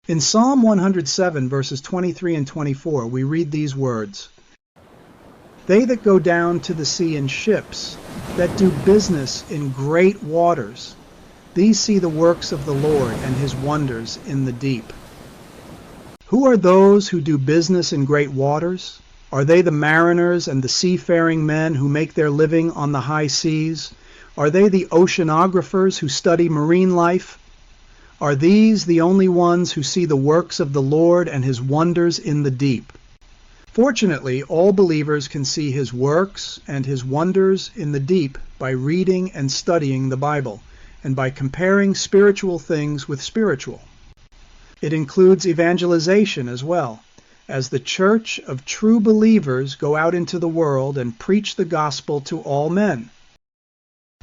In Psalm 107, verses 23 and 24, we read these words, "They that go down to the sea in ships, that do business in great waters, these see the works of the Lord and his wonders in the deep." Who are those who do business in great waters? Are they the mariners and the seafaring men who make their living on the high seas? Are they the oceanographers who study marine life? Are these the only ones who see the works of the Lord and his wonders in the deep? Fortunately, all believers can see his works and his wonders in the deep by reading and studying the Bible, and by comparing spiritual things with spiritual. It includes evangelization as well, as the church of true believers go out into the world and preach the gospel to all men.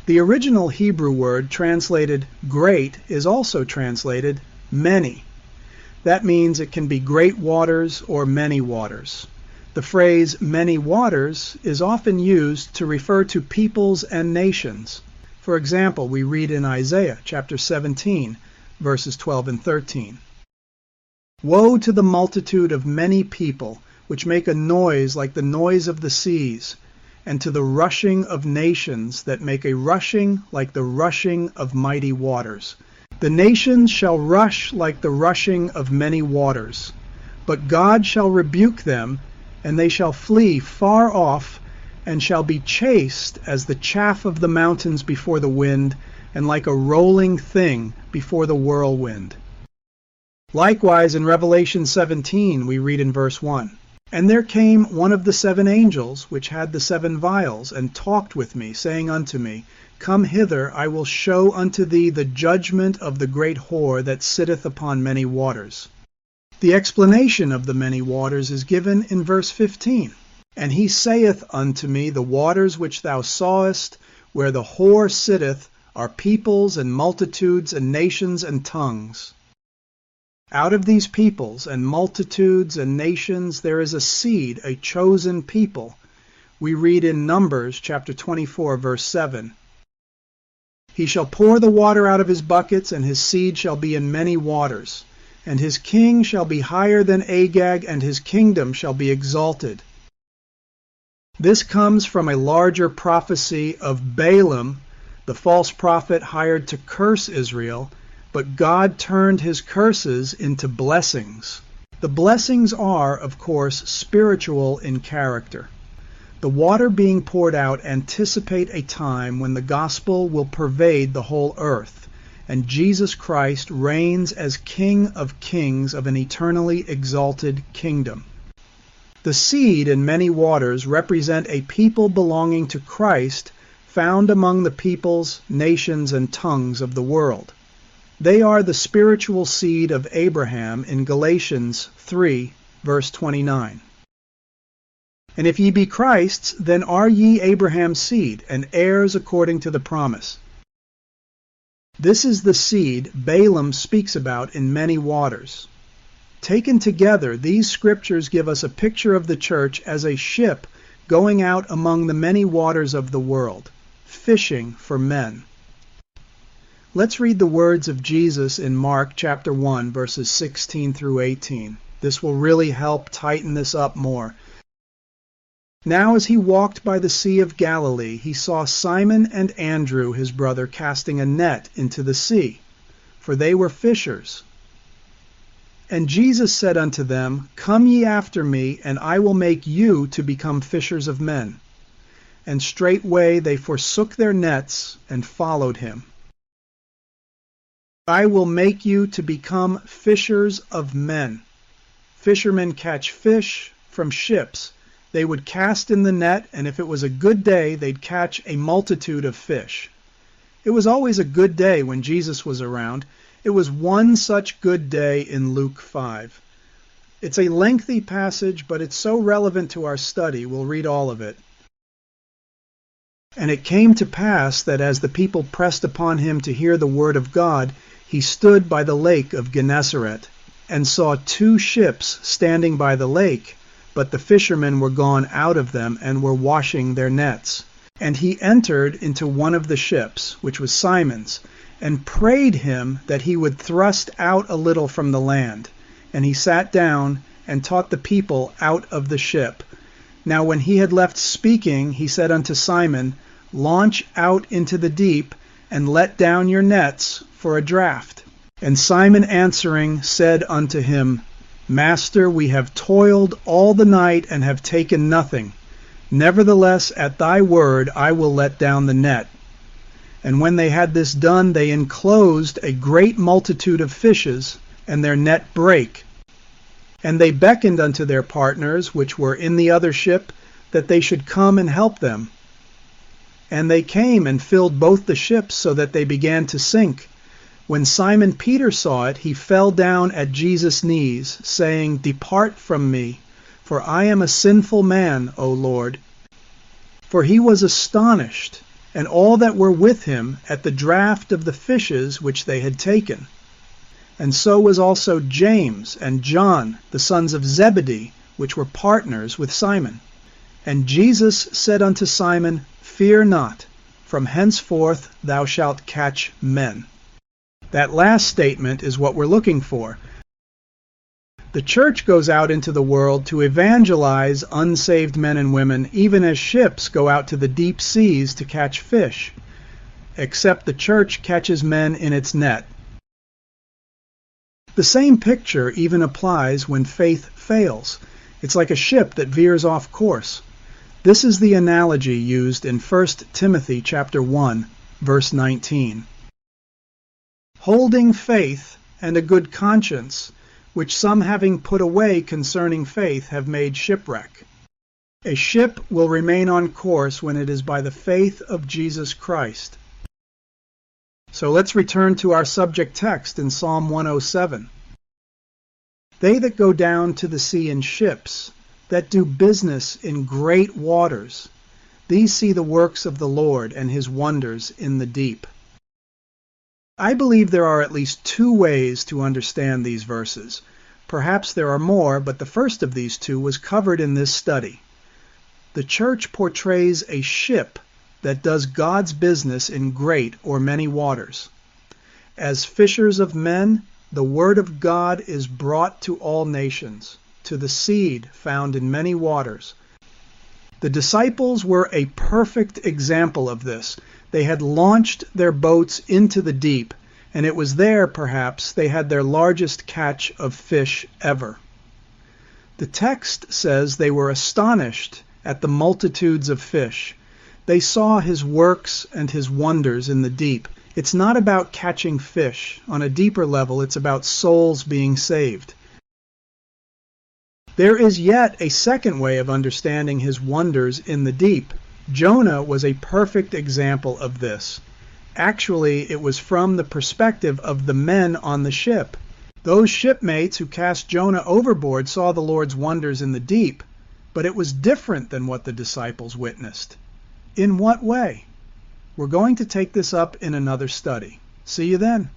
The original Hebrew word translated great is also translated many. That means it can be great waters or many waters. The phrase many waters is often used to refer to peoples and nations. For example, we read in Isaiah chapter 17, verses 12 and 13. "Woe to the multitude of many people, which make a noise like the noise of the seas, and to the rushing of nations that make a rushing like the rushing of mighty waters. The nations shall rush like the rushing of many waters, but God shall rebuke them, and they shall flee far off, and shall be chased as the chaff of the mountains before the wind, and like a rolling thing before the whirlwind." Likewise, in Revelation 17, we read in verse 1, "And there came one of the 7 angels, which had the 7 vials, and talked with me, saying unto me, Come hither, I will show unto thee the judgment of the great whore that sitteth upon many waters." The explanation of the many waters is given in verse 15. "And he saith unto me, The waters which thou sawest, where the whore sitteth, are peoples and multitudes and nations and tongues." Out of these peoples and multitudes and nations there is a seed, a chosen people. We read in Numbers chapter 24, verse 7. "He shall pour the water out of his buckets, and his seed shall be in many waters. And his king shall be higher than Agag, and his kingdom shall be exalted." This comes from a larger prophecy of Balaam, the false prophet hired to curse Israel, but God turned his curses into blessings. The blessings are, of course, spiritual in character. The water being poured out anticipate a time when the gospel will pervade the whole earth, and Jesus Christ reigns as King of Kings of an eternally exalted kingdom. The seed in many waters represent a people belonging to Christ, found among the peoples, nations, and tongues of the world. They are the spiritual seed of Abraham in Galatians 3, verse 29. "And if ye be Christ's, then are ye Abraham's seed, and heirs according to the promise." This is the seed Balaam speaks about in many waters. Taken together, these scriptures give us a picture of the church as a ship going out among the many waters of the world, fishing for men. Let's read the words of Jesus in Mark chapter 1, verses 16 through 18. This will really help tighten this up more. "Now as he walked by the Sea of Galilee, he saw Simon and Andrew his brother casting a net into the sea, for they were fishers. And Jesus said unto them, Come ye after me, and I will make you to become fishers of men. And straightway they forsook their nets and followed him." I will make you to become fishers of men. Fishermen catch fish from ships. They would cast in the net, and if it was a good day, they'd catch a multitude of fish. It was always a good day when Jesus was around. It was one such good day in Luke 5. It's a lengthy passage, but it's so relevant to our study, we'll read all of it. "And it came to pass that as the people pressed upon him to hear the word of God, he stood by the lake of Gennesaret, and saw 2 ships standing by the lake, but the fishermen were gone out of them, and were washing their nets. And he entered into one of the ships, which was Simon's, and prayed him that he would thrust out a little from the land. and he sat down and taught the people out of the ship. Now when he had left speaking, he said unto Simon, Launch out into the deep, and let down your nets for a draught. And Simon answering said unto him, Master, we have toiled all the night and have taken nothing. Nevertheless, at thy word I will let down the net. And when they had this done, they enclosed a great multitude of fishes, and their net brake. And they beckoned unto their partners, which were in the other ship, that they should come and help them. And they came and filled both the ships, so that they began to sink. When Simon Peter saw it, he fell down at Jesus' knees, saying, Depart from me, for I am a sinful man, O Lord. For he was astonished, and all that were with him, at the draught of the fishes which they had taken. And so was also James and John, the sons of Zebedee, which were partners with Simon. And Jesus said unto Simon, Fear not, from henceforth thou shalt catch men. That last statement is what we're looking for. The church goes out into the world to evangelize unsaved men and women, even as ships go out to the deep seas to catch fish. Except the church catches men in its net. The same picture even applies when faith fails. It's like a ship that veers off course. This is the analogy used in 1 Timothy chapter 1, verse 19. Holding faith and a good conscience, which some having put away concerning faith have made shipwreck. A ship will remain on course when it is by the faith of Jesus Christ. So let's return to our subject text in Psalm 107. They that go down to the sea in ships, that do business in great waters, these see the works of the Lord and his wonders in the deep. I believe there are at least two ways to understand these verses. Perhaps there are more, but the first of these two was covered in this study. The church portrays a ship that does God's business in great or many waters. As fishers of men, the word of God is brought to all nations, to the seed found in many waters. The disciples were a perfect example of this. They had launched their boats into the deep, and it was there, perhaps, they had their largest catch of fish ever. The text says they were astonished at the multitudes of fish. They saw his works and his wonders in the deep. It's not about catching fish. On a deeper level, it's about souls being saved. There is yet a second way of understanding his wonders in the deep. Jonah was a perfect example of this. Actually, it was from the perspective of the men on the ship. Those shipmates who cast Jonah overboard saw the Lord's wonders in the deep, but it was different than what the disciples witnessed. In what way? We're going to take this up in another study. See you then.